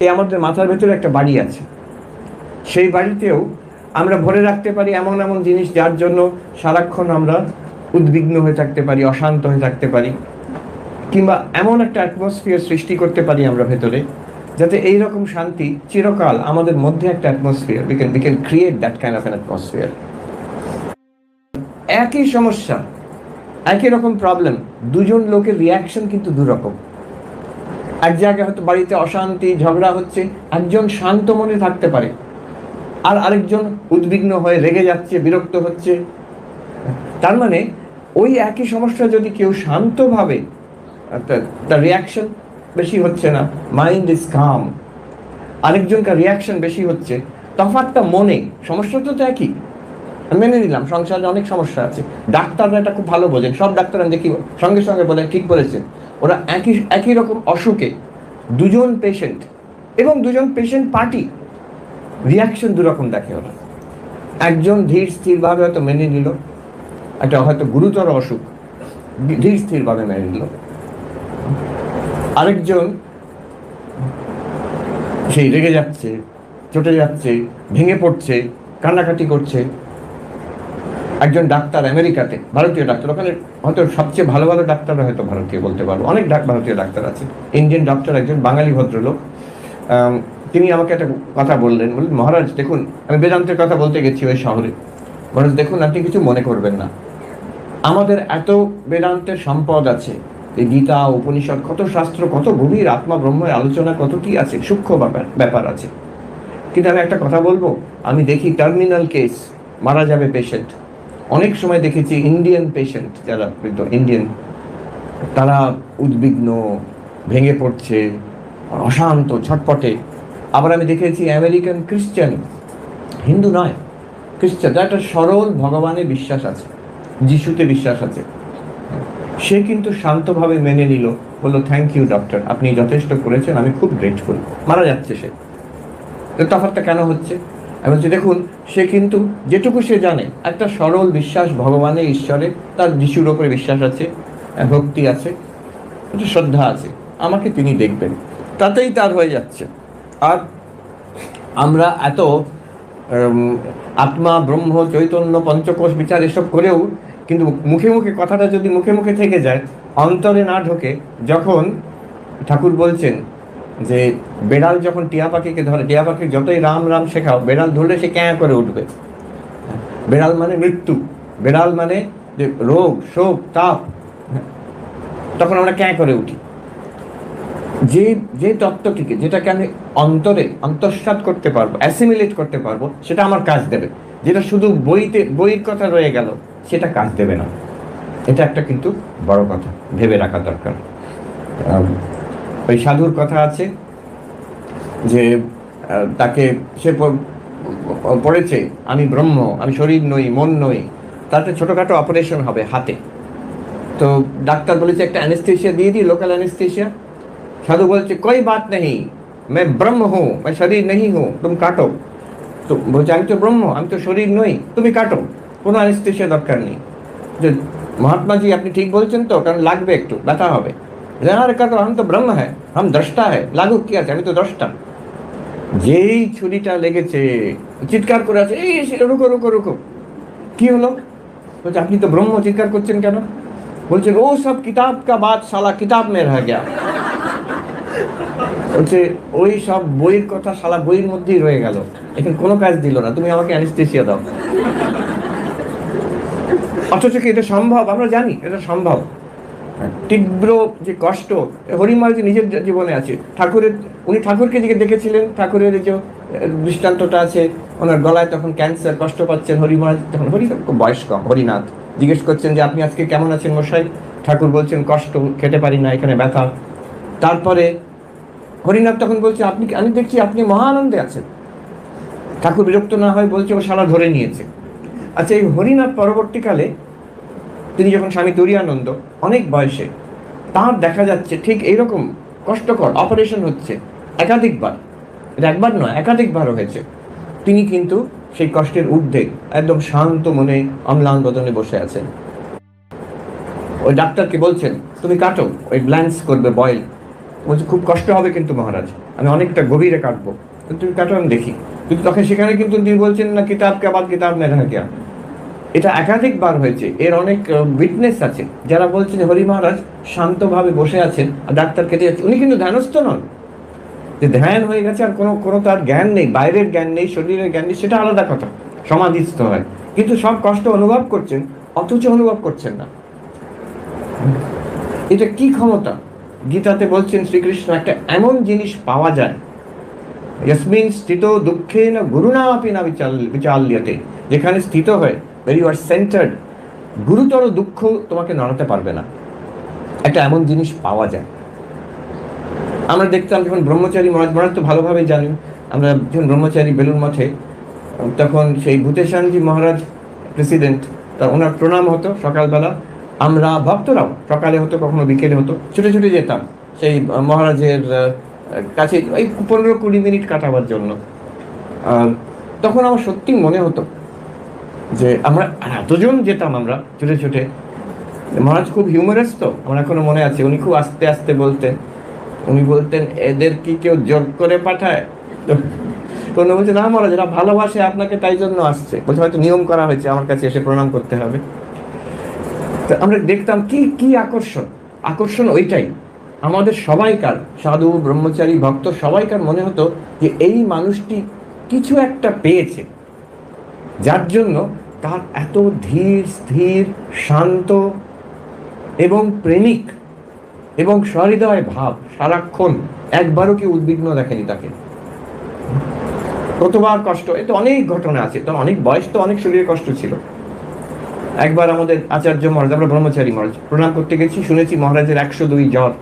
এই আমাদের মাথার ভেতরে একটা বাড়ি আছে, সেই বাড়িতেও আমরা ভরে রাখতে পারি এমন এমন জিনিস যার জন্য সারাক্ষণ আমরা উদ্বিগ্ন হয়ে থাকতে পারি, অশান্ত হয়ে থাকতে পারি, কিংবা এমন একটা অ্যাটমসফিয়ার সৃষ্টি করতে পারি আমরা ভেতরে যাতে এইরকম শান্তি চিরকাল আমাদের মধ্যে একটা atmosphere, we can create that kind of an atmosphere. একই সমস্যা, একই রকম প্রবলেম, দুজন লোকের রিয়াকশন কিন্তু দুরকম। এক জায়গায় হয়তো বাড়িতে অশান্তি, ঝগড়া হচ্ছে, একজন শান্ত মনে থাকতে পারে, আর আরেকজন উদ্বিগ্ন হয়ে রেগে যাচ্ছে, বিরক্ত হচ্ছে। তার মানে ওই একই সমস্যা যদি কেউ শান্তভাবে, তার রিয়াকশন বেশি হচ্ছে না, মাইন্ড ইজ কাম, আরেকজনকার রিয়াকশন বেশি হচ্ছে, তফাৎটা মনে, সমস্যা তো একই। মেনে নিলাম সংসারে অনেক সমস্যা আছে, ডাক্তাররা এটা খুব ভালো বোঝেন, সব ডাক্তাররা দেখি সঙ্গে সঙ্গে বলে ঠিক বলেছেন। ওরা একই রকম অসুখে দুজন পেশেন্ট এবং দুজন পেশেন্ট পার্টি রিয়াকশন দুরকম দেখে ওরা। একজন ধীর স্থিরভাবে হয়তো মেনে নিল, একটা হয়তো গুরুতর অসুখ ধীর স্থিরভাবে মেনে নিল, আরেকজন সেই রেগে যাচ্ছে, চটে যাচ্ছে, ভেঙে পড়ছে, কান্নাকাটি করছে। একজন ডাক্তার আমেরিকাতে, ভারতীয় ডাক্তার, ওখানে হয়তো সবচেয়ে ভালো ভালো ডাক্তাররা হয়তো ভারতীয় বলতে পারবো, অনেক ভারতীয় ডাক্তার আছে। ইন্ডিয়ান ডক্টর, একজন বাঙালি ভদ্রলোক, তিনি আমাকে একটা কথা বললেন, মহারাজ দেখুন, আমি বেদান্তের কথা বলতে গেছি ওই শহরে, মহারাজ দেখুন আপনি কিছু মনে করবেন না, আমাদের এত বেদান্তের সম্পদ আছে, এই গীতা উপনিষদ, কত শাস্ত্র, কত গভীর আত্মা ব্রহ্মের আলোচনা, কত কি আছে, সূক্ষ্ম ব্যাপার আছে, কিন্তু আমি একটা কথা বলবো, আমি দেখি টার্মিনাল কেস, মারা যাবে পেশেন্ট, অনেক সময় দেখেছি ইন্ডিয়ান পেশেন্ট যারা ইন্ডিয়ান, তারা উদ্বিগ্ন, ভেঙে পড়ছে, অশান্ত, ছটপটে। আবার আমি দেখেছি আমেরিকান ক্রিশ্চান, হিন্দু নয়, খ্রিস্টান, যার একটা সরল ভগবানে বিশ্বাস আছে, যিশুতে বিশ্বাস আছে, সে কিন্তু শান্তভাবে মেনে নিল, বললো থ্যাংক ইউ ডক্টর, আপনি যথেষ্ট করেছেন, আমি খুব গ্রেটফুল। মারা যাচ্ছে সে, তফাৎটা কেন হচ্ছে? আমি বলছি দেখুন, সে কিন্তু যেটুকু সে জানে, একটা সরল বিশ্বাস ভগবানে, ঈশ্বরে, তার যিশুর ওপরে বিশ্বাস আছে, ভক্তি আছে, একটা শ্রদ্ধা আছে, আমাকে তিনি দেখবেন, তাতেই তার হয়ে যাচ্ছে। আর আমরা এত আত্মা ব্রহ্ম চৈতন্য পঞ্চকোষ বিচার এসব করেও কিন্তু মুখে মুখে কথাটা যদি মুখে মুখে থেকে যায়, অন্তরে না ঢোকে, যখন ঠাকুর বলছেন যে বেড়াল যখন টিয়া পাখিকে ধরে, টিয়া পাখি যতই রাম রাম শেখাও, বেড়াল ধরলে সে ক্যাঁ করে উঠবে। বেড়াল মানে মৃত্যু, বেড়াল মানে যে রোগ, শোক, তাপ, তখন আমরা ক্যাঁ করে উঠি। যে তত্ত্বটিকে, যেটাকে আমি অন্তরে অন্তঃসাৎ করতে পারবো, অ্যাসিমিলেট করতে পারবো, সেটা আমার কাজ দেবে। যেটা শুধু বইয়ের কথা রয়ে গেল, সেটা কাজ দেবে না। এটা একটা কিন্তু বড় কথা, ভেবে রাখা দরকার। ওই সাধুর কথা আছে যে তাকে সে পড়েছে আমি ব্রহ্ম, আমি শরীর নই, মন নই, তাতে ছোটোখাটো অপারেশন হবে হাতে, তো ডাক্তার বলেছে একটা অ্যানেস্থেশিয়া দিয়ে দিই, লোকাল অ্যানেস্থেশিয়া। সাধু বলছে कोई बात नहीं, मैं ब्रह्म हूँ, मैं शरीर नहीं हूँ, तुम काटो। তো বলছে আমি তো ব্রহ্ম, আমি তো শরীর নই, তুমি কাটো, কোনো অ্যানেস্থেশিয়া দরকার নেই। যে মহাত্মাজি আপনি ঠিক বলছেন তো, কারণ লাগবে, একটু ব্যথা হবে। আরে কাটো, আমি তো ব্রহ্ম হ্যাঁ, আমি দ্রষ্টা হ্যাঁ, লাগুক কি আছে, আমি তো দ্রষ্টা। যেই ছুরিটা লেগেছে, চিৎকার করে আছে, এই রুকো রুকো রুকো, কি হলো? বলছে আপনি তো ব্রহ্ম, চিৎকার করছেন কেন? বলছে ও সব কিতাব কা বাত, শালা কিতাব মে রহ গয়া। বলছে ওই সব বইয়ের কথা শালা বইয়ের মধ্যেই রয়ে গেল, এখন কোনো কাজ দিল না, তুমি আমাকে অ্যানেস্থেশিয়া দাও। অথচ কি এটা সম্ভব? আমরা জানি এটা সম্ভব। তীব্র যে কষ্ট হরিময় যে নিজের জীবনে আছে, উনি ঠাকুরকে দেখেছিলেন, ঠাকুরের যে দৃষ্টান্তটা আছে, ওনার গলায় তখন ক্যান্সার, কষ্ট পাচ্ছেন হরিময়, তখন বয়স কম, হরিনাথ জিজ্ঞেস করছেন যে আপনি আজকে কেমন আছেন মশাই? ঠাকুর বলছেন কষ্ট, খেতে পারি না, এখানে ব্যথা। তারপরে হরিনাথ তখন বলছে আমি দেখছি আপনি মহা আনন্দে আছেন। ঠাকুর বিরক্ত না হয় বলছে ও শালা ধরে নিয়েছে। আচ্ছা, এই হরিনাথ পরবর্তীকালে তিনি যখন স্বামী তুরীয়ানন্দ অনেক বয়সে, তার দেখা যাচ্ছে ঠিক এইরকম কষ্টকর অপারেশন হচ্ছে একাধিকবার, এটা একবার নয় একাধিকবার হয়েছে, তিনি কিন্তু সেই কষ্টের ঊর্ধ্বে একদম শান্ত মনে অম্লান বদনে বসে আছেন। ওই ডাক্তারকে বলছেন তুমি কাটো, ওই ব্ল্যান্স করবে, বয়েল। বলছে খুব কষ্ট হবে কিন্তু মহারাজ, আমি অনেকটা গভীরে কাটবো, তুমি কাটো আমি দেখি। কিন্তু তখন সেখানে কিন্তু তিনি বলছেন না কিতাব কে বাদ কিতাব মেরা কিয়া। এটা একাধিকবার হয়েছে, এর অনেক উইটনেস আছে যারা বলছেন হরি মহারাজ শান্তভাবে বসে আছেন আর ডাক্তার কেটে যাচ্ছে, উনি কিন্তু ধ্যানস্থ নন, যে ধ্যান হয়ে গেছে আর কোনো কোনো তার জ্ঞান নেই, বাইরের জ্ঞান নেই, শরীরের জ্ঞান নেই, সেটা আলাদা কথা, সমাধিস্থ হয়, কিন্তু সব কষ্ট অনুভব করছেন অথচ অনুভব করছেন না। এটা কি ক্ষমতা? গীতাতে বলছেন শ্রীকৃষ্ণ একটা এমন জিনিস পাওয়া যায়, ইয়াসমিন স্থিত দুঃখে না গুরুনা আপি না বিচাল্যতে, যেখানে স্থিত হয়, where you are centered, গুরুতর দুঃখ তোমাকে নড়াতে পারবে না, একটা এমন জিনিস পাওয়া যায়। আমরা দেখতাম যখন ব্রহ্মচারী মহারাজ তো ভালোভাবে জানেন, আমরা যখন ব্রহ্মচারী বেলুর মঠে, তখন সেই ভূতেশানজি মহারাজ প্রেসিডেন্ট, তা ওনার প্রণাম হতো সকালবেলা, আমরা ভক্তরাও সকালে হতো কখনো বিকেলে হতো, ছুটে ছুটে যেতাম সেই মহারাজের কাছে ওই 15-20 মিনিট কাটাবার জন্য। তখন আমার সত্যি মনে হতো যে আমরা এতজন যেতাম, আমরা ছুটে ছুটে। মহারাজ খুব হিউমারাস তো, আমার এখনো মনে আছে, উনি খুব আস্তে আস্তে বলতেন, উনি বলতেন এদের কি কেউ জোর করে পাঠায়? কোনো বলছে না মহারাজ এরা ভালোবাসে আপনাকে তাই জন্য আসছে, বলছে হয়তো নিয়ম করা হয়েছে আমার কাছে এসে প্রণাম করতে হবে। তো আমরা দেখতাম কি কি আকর্ষণ, আকর্ষণ ওইটাই আমাদের সবাইকার, সাধু ব্রহ্মচারী ভক্ত সবাইকার মনে হতো যে এই মানুষটি কিছু একটা পেয়েছে, যার জন্য তার এত ধীর স্থির শান্ত এবং প্রেমিক এবং সহৃদয় ভাব, সারাক্ষণ একবারও কি উদ্বিগ্ন দেখেনি তাকে। কতবার কষ্ট, এতে অনেক ঘটনা আছে, তো অনেক বয়স তো অনেক শরীরে কষ্ট ছিল। একবার আমাদের আচার্য মহারাজ, আমরা ব্রহ্মচারী মহারাজ প্রণাম করতে গেছি, শুনেছি মহারাজের 102 জ্বর,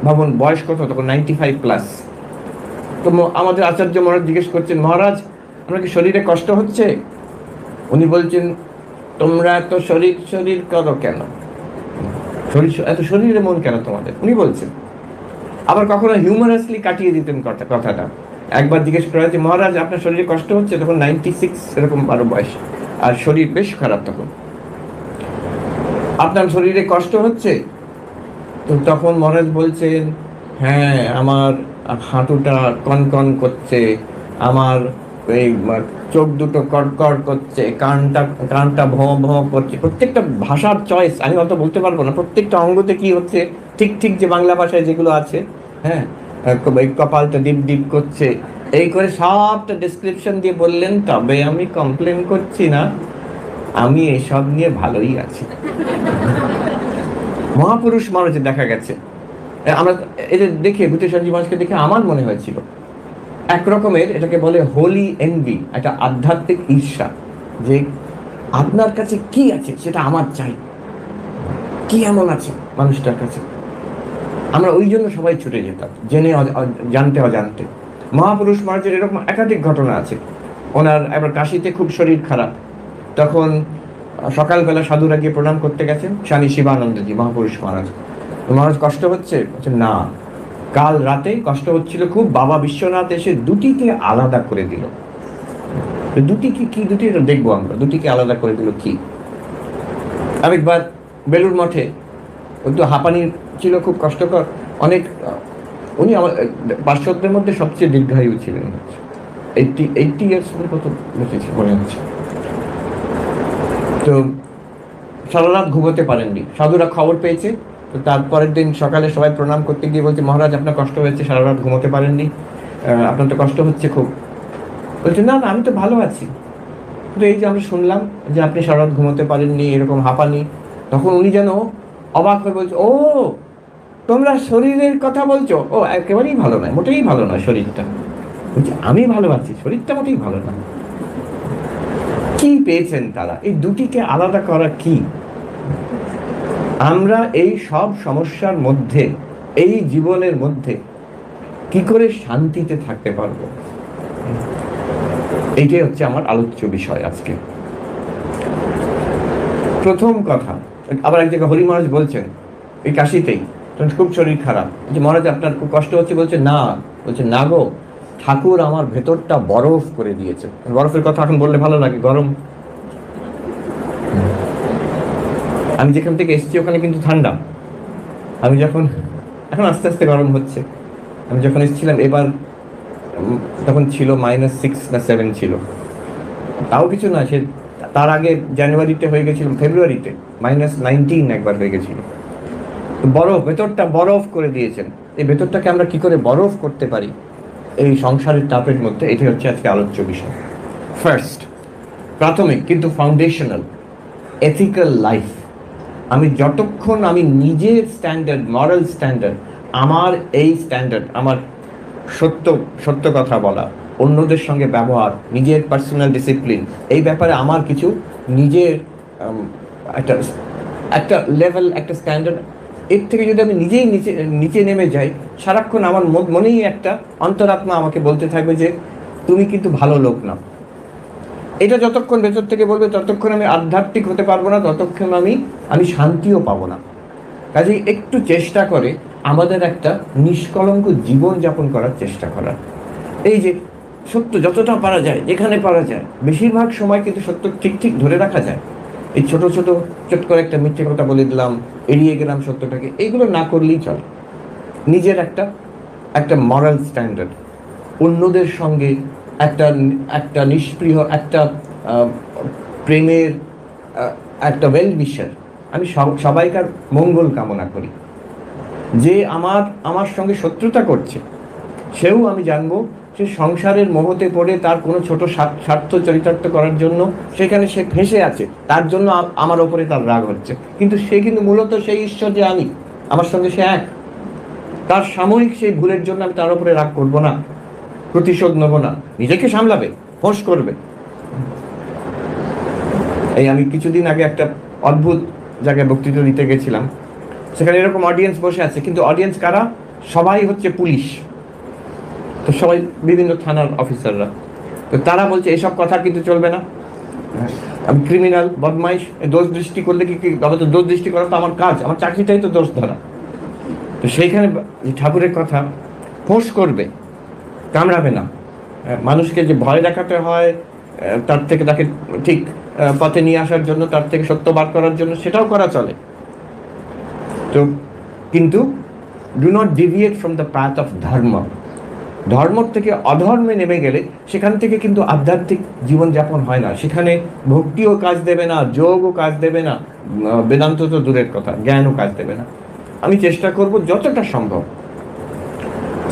ভাবুন বয়স কত তখন, 95+। তো আমাদের আচার্য মহারাজ জিজ্ঞেস করছেন মহারাজ আপনার কি শরীরে কষ্ট হচ্ছে? উনি বলছেন তোমরা এত শরীর শরীর করো কেন, শরীর এত শরীরে মন কেন তোমাদের, উনি বলছেন। আবার কখনো হিউমারাসলি কাটিয়ে দিতেন কথাটা। একবার জিজ্ঞেস করা হয়েছে মহারাজ আপনার শরীরে কষ্ট হচ্ছে, তখন 96 এরকম 12 বয়স, আর শরীর বেশ খারাপ তখন, আপনার শরীরে কষ্ট হচ্ছে? তো তখন মহারাজ বলছেন হ্যাঁ আমার হাঁটুটা কনকন করছে, আমার এই চোখ দুটো কড়কড় করছে, কানটা ভোঁ ভোঁ করছে। প্রত্যেকটা ভাষার চয়েস আমি অত বলতে পারবো না, প্রত্যেকটা অঙ্গতে কি হচ্ছে ঠিক ঠিক যে বাংলা ভাষায় যেগুলো আছে, হ্যাঁ কপালটা ডিপ ডিপ করছে, এই করে সবটা ডেসক্রিপশন দিয়ে বললেন। তবে আমি কমপ্লেন করছি না, আমি এসব নিয়ে ভালোই আছি। মহাপুরুষ মানুষের দেখা গেছে, আমরা এদের দেখে ভূতেশানজি মহারাজকে দেখে আমার মনে হয়েছিল একরকমের, এটাকে বলে হোলি এনভি, একটা আধ্যাত্মিক ঈর্ষা, যে আপনার কাছে কি আছে সেটা আমার চাই, কি এমন আছে মানুষটার কাছে। আমরা ওই জন্য সবাই ছুটে যেতাম, জেনে জানতে অজান্তে। মহাপুরুষ মহারাজের এরকম একাধিক ঘটনা আছে। ওনার একবার কাশিতে খুব শরীর খারাপ, তখন সকালবেলা সাধুরা গিয়ে প্রণাম করতে গেছেন, স্বামী শিবানন্দজি মহাপুরুষ মহারাজ। মহারাজ কষ্ট হচ্ছে? বলছে না, কাল রাতে কষ্ট হচ্ছিল খুব, বাবা বিশ্বনাথ এসে দুটিকে আলাদা করে দিল। দুটি কি দুটি দেখবো আমরা, দুটিকে আলাদা করে দিল কি। আরেকবার বেলুর মঠে একটু হাঁপানি ছিল, খুব কষ্টকর, অনেক, উনি আমার পার্শ্বদের মধ্যে সবচেয়ে দীর্ঘায়ু ছিলেন, 80 ইয়ার্স কত বেঁচেছে মনে হচ্ছে। তো সারা রাত ঘুমোতে পারেননি, সাধুরা খবর পেয়েছে, তো তারপরের দিন সকালে সবাই প্রণাম করতে গিয়ে বলছে মহারাজ আপনার কষ্ট হয়েছে, সারা রাত ঘুমোতে পারেননি, আপনার তো কষ্ট হচ্ছে খুব। বলছে না না আমি তো ভালো আছি, কিন্তু এই যে আমরা শুনলাম যে আপনি সারা রাত ঘুমোতে পারেননি, এরকম হাঁপানি। তখন উনি যেন অবাক হয়ে বলছে ও তোমরা শরীরের কথা বলছো, ও একেবারেই ভালো নয়, মোটেই ভালো নয় শরীরটা। বলছে আমি ভালো আছি, শরীরটা মোটেই ভালো না। কি পেয়েছেন তারা, এই দুটিকে আলাদা করা কি? আমরা এই সব সমস্যার মধ্যে, এই জীবনের মধ্যে কি করে শান্তিতে থাকতে পারবো, এইটাই হচ্ছে আমার আলোচ্য বিষয় আজকে। প্রথম কথা, আবার এক জায়গায় হরি মহারাজ বলছেন এই কাশিতেই, খুব শরীর খারাপ, যে মহারাজ আপনার খুব কষ্ট হচ্ছে? বলছে না গো, ঠাকুর আমার ভেতরটা বরফ করে দিয়েছে। বরফের কথা এখন বললে ভালো লাগে, গরম। আমি যেখান থেকে এসেছি ওখানে কিন্তু ঠান্ডা। আমি যখন এখন আস্তে আস্তে গরম হচ্ছে। আমি যখন এসেছিলাম এবার তখন ছিল -6 না 7 ছিল, তাও কিছু না। সে তার আগে জানুয়ারিতে হয়ে গেছিল, ফেব্রুয়ারিতে -19 একবার হয়ে গেছিল। তো বরফ, ভেতরটা বরফ করে দিয়েছেন। এই ভেতরটাকে আমরা কি করে বরফ করতে পারি এই সংসারের তাপের মধ্যে, এটি হচ্ছে আজকে আলোচ্য বিষয়। ফার্স্ট, প্রাথমিক কিন্তু ফাউন্ডেশনাল, এথিক্যাল লাইফ। আমি যতক্ষণ আমি নিজের স্ট্যান্ডার্ড, মরাল স্ট্যান্ডার্ড, আমার এই স্ট্যান্ডার্ড, আমার সত্য সত্য কথা বলা, অন্যদের সঙ্গে ব্যবহার, নিজের পার্সোনাল ডিসিপ্লিন, এই ব্যাপারে আমার কিছু নিজের একটা একটা লেভেল, একটা স্ট্যান্ডার্ড, এর থেকে যদি আমি নিজেই নিচে নিচে নেমে যাই, সারাক্ষণ আমার মনেই একটা অন্তরাত্মা আমাকে বলতে থাকবে যে তুমি কিন্তু ভালো লোক না। এটা যতক্ষণ ভেতর থেকে বলবে ততক্ষণ আমি আধ্যাত্মিক হতে পারবো না, ততক্ষণ আমি শান্তিও পাবো না। কাজেই একটু চেষ্টা করে আমাদের একটা নিষ্কলঙ্ক জীবন যাপন করার চেষ্টা করার, এই যে সত্য যতটা পারা যায়, যেখানে পারা যায়, বেশিরভাগ সময় কিন্তু সত্য ঠিক ঠিক ধরে রাখা যায়। এই ছোট ছোট চট করে একটা মিথ্যে কথা বলে দিলাম, এড়িয়ে গেলাম সত্যটাকে, এইগুলো না করলেই চলে। নিজের একটা একটা মরাল স্ট্যান্ডার্ড, অন্যদের সঙ্গে একটা একটা নিষ্প্রিয় একটা প্রেমের একটা ওয়েল উইশার, আমি সবাইকার মঙ্গল কামনা করি। যে আমার সঙ্গে শত্রুতা করছে, সেও আমি জানবো সে সংসারের মোহতে পড়ে তার কোনো ছোট স্বার্থ চরিতার্থ করার জন্য সেখানে সে ফেঁসে আছে, তার জন্য আমার ওপরে তার রাগ হচ্ছে, কিন্তু সে কিন্তু মূলত সেই ঈশ্বর যে আমি, আমার সঙ্গে সে এক। তার সাময়িক সেই ভুলের জন্য আমি তার উপরে রাগ করব না, প্রতিশোধ নেব না, নিজেকে সামলাবে, ফোঁস করবে। এই আমি কিছুদিন আগে একটা অদ্ভুত জায়গায় বক্তৃতা দিতে গেছিলাম, সেখানে এরকম অডিয়েন্স বসে আছে, কিন্তু অডিয়েন্স কারা? সবাই হচ্ছে পুলিশ, তো সবাই বিভিন্ন থানার অফিসাররা। তো তারা বলছে এসব কথা কিন্তু চলবে না, আমি ক্রিমিনাল, বদমাইশ, দোষ দৃষ্টি করলে কি তো দোষ দৃষ্টি করা তো আমার কাজ, আমার চাকরিটাই তো দোষ ধরা। তো সেইখানে ঠাকুরের কথা, ফোঁস করবে, কামড়াবে না। মানুষকে যে ভয় দেখাতে হয় তার থেকে, তাকে ঠিক পথে নিয়ে আসার জন্য, তার থেকে সত্য বার করার জন্য, সেটাও করা চলে। তো কিন্তু do not deviate from the path of ধর্ম। ধর্ম থেকে অধর্মে নেমে গেলে সেখান থেকে কিন্তু আধ্যাত্মিক জীবনযাপন হয় না, সেখানে ভক্তিও কাজ দেবে না, যোগও কাজ দেবে না, বেদান্ত তো দূরের কথা, জ্ঞানও কাজ দেবে না। আমি চেষ্টা করব যতটা সম্ভব,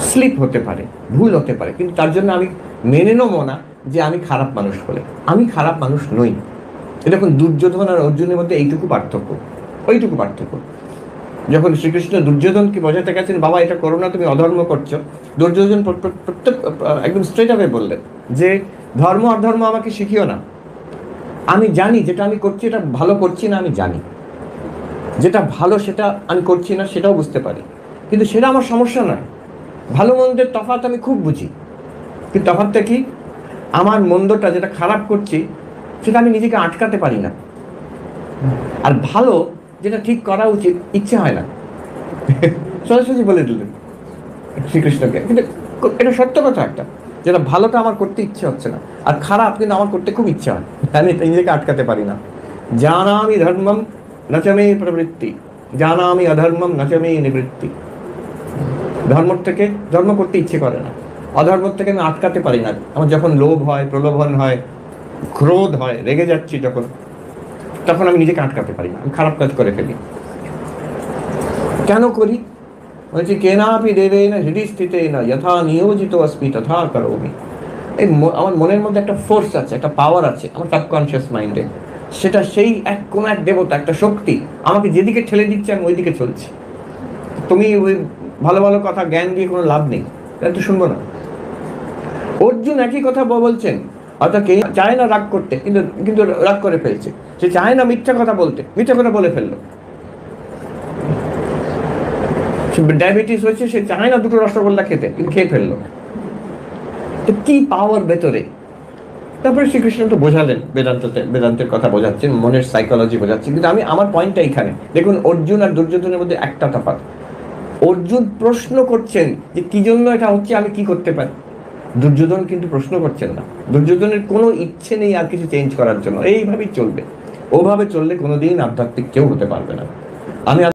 স্লিপ হতে পারে, ভুল হতে পারে, কিন্তু তার জন্য আমি মেনে নেবো না যে আমি খারাপ মানুষ বলে। আমি খারাপ মানুষ নই। দেখুন, দুর্যোধন আর অর্জুনের মধ্যে এইটুকু পার্থক্য, ওইটুকু পার্থক্য। যখন শ্রীকৃষ্ণ দুর্যোধনকে বোঝাতে গেছেন, বাবা এটা করো না, তুমি অধর্ম করছো, দুর্যোধন প্রত্যেক একদম স্ট্রেট আওয়ে বললেন যে ধর্ম অধর্ম আমাকে শিখিও না, আমি জানি যেটা আমি করছি এটা ভালো করছি না, আমি জানি যেটা ভালো সেটা আমি করছি না, সেটাও বুঝতে পারি, কিন্তু সেটা আমার সমস্যা নয়। ভালো মন্দের তফাৎ আমি খুব বুঝি, কিন্তু তফাৎটা কি? আমার মন্দটা যেটা খারাপ করছি সেটা আমি নিজেকে আটকাতে পারি না, আর ভালো যেটা ঠিক করা উচিত ইচ্ছে হয় না। সরাসরি বলে দিলেন শ্রীকৃষ্ণকে, কিন্তু এটা সত্য কথা একটা, যেটা ভালোটা আমার করতে ইচ্ছে হচ্ছে না, আর খারাপ কিন্তু আমার করতে খুব ইচ্ছে হয়, আমি নিজেকে আটকাতে পারি না। জানামি ধর্মম নচমে প্রবৃত্তি, জানামি অধর্মম নচমে নিবৃত্তি। ধর্ম করতে ইচ্ছে করে না, অধর্ম থেকে আমি আটকাতে পারি না। আমার যখন লোভ হয়, প্রলোভন হয়, ক্রোধ হয়, রেগে যাচ্ছি যখন, তখন আমি নিজেকে আটকাতে পারি না, আমি খারাপ কাজ করে ফেলি। কেন করি? বলছি কেনাপি দেবেন হৃদি স্থিতেন যথা নিয়োজিত অস্মি তথা করোমি। এই আমার মনের মধ্যে একটা ফোর্স আছে, একটা পাওয়ার আছে আমার সাবকনশিয়াস মাইন্ডে, সেটা সেই কোনো এক দেবতা, একটা শক্তি আমাকে যেদিকে ঠেলে দিচ্ছে আমি ওইদিকে চলছি। তুমি ওই ভালো ভালো কথা জ্ঞান দিয়ে কোনো লাভ নেই, তাই তো শুনবো না। অর্জুন একই কথা বলছেন, অর্থাৎ কে চায় না রাগ করতে, কিন্তু রাগ করে ফেলছে। সে চায় না মিথ্যা কথা বলতে, মিথ্যা কথা বলে ফেললো। ডায়াবেটিস হয়েছে, সে চায় না দুটো রসগোল্লা খেতে, কিন্তু খেয়ে ফেললো। তো কি পাওয়ার ভেতরে! তারপরে শ্রীকৃষ্ণ তো বোঝালেন, বেদান্তের কথা বোঝাচ্ছেন, মনের সাইকোলজি বোঝাচ্ছেন। কিন্তু আমার পয়েন্টটা এইখানে দেখুন, অর্জুন আর দুর্যোধনের মধ্যে একটা তফাৎ। অর্জুন প্রশ্ন করছেন যে কি জন্য এটা হচ্ছে, আমি কি করতে পারি। দুর্যোধন কিন্তু প্রশ্ন করছেন না, দুর্যোধনের কোনো ইচ্ছে নেই আর কিছু চেঞ্জ করার জন্য, এইভাবেই চলবে। ওভাবে চললে কোনোদিন আধ্যাত্মিক কেউ হতে পারবে না। আমি